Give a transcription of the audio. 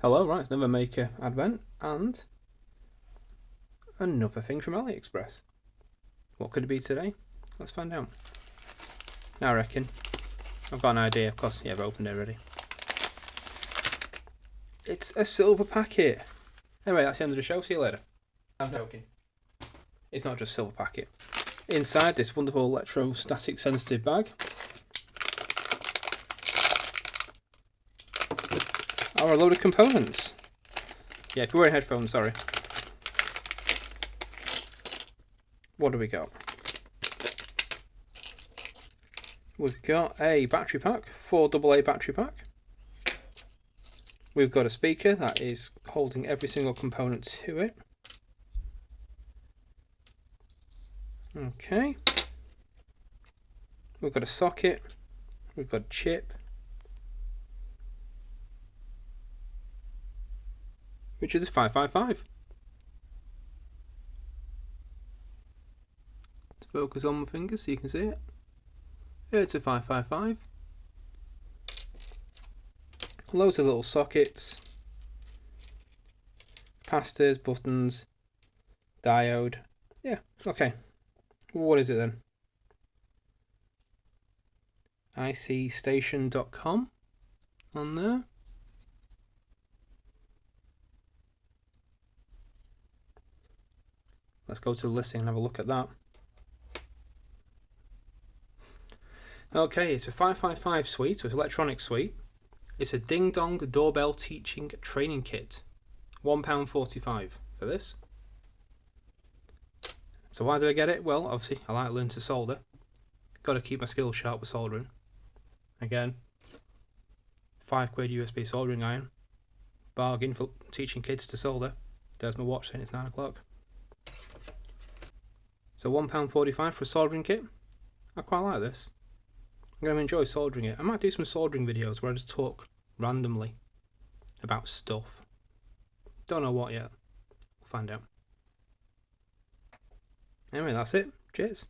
Hello, right, it's another Maker Advent and another thing from Aliexpress. What could it be today? Let's find out. I reckon. I've got an idea, of course, yeah, I've opened it already. It's a silver packet. Anyway, that's the end of the show, see you later. I'm joking. It's not just a silver packet. Inside this wonderful electrostatic sensitive bag are a load of components. Yeah, if you're wearing headphones, sorry. What do we got? We've got a battery pack, 4 AA battery pack. We've got a speaker that is holding every single component to it. Okay. We've got a socket. We've got a chip. Which is a 555. Let's focus on my fingers so you can see it. It's a 555. Loads of little sockets, capacitors, buttons, diode. Yeah, okay. What is it then? icstation.com on there. Let's go to the listing and have a look at that. Okay, it's a 555 suite, so it's electronic suite. It's a Ding Dong Doorbell Teaching Training Kit. £1.45 for this. So why did I get it? Well, obviously I like to learn to solder. Got to keep my skills sharp with soldering. Again, £5 USB soldering iron. Bargain for teaching kids to solder. There's my watch saying it's 9 o'clock. So £1.45 for a soldering kit. I quite like this. I'm going to enjoy soldering it. I might do some soldering videos where I just talk randomly about stuff. Don't know what yet. We'll find out. Anyway, that's it. Cheers.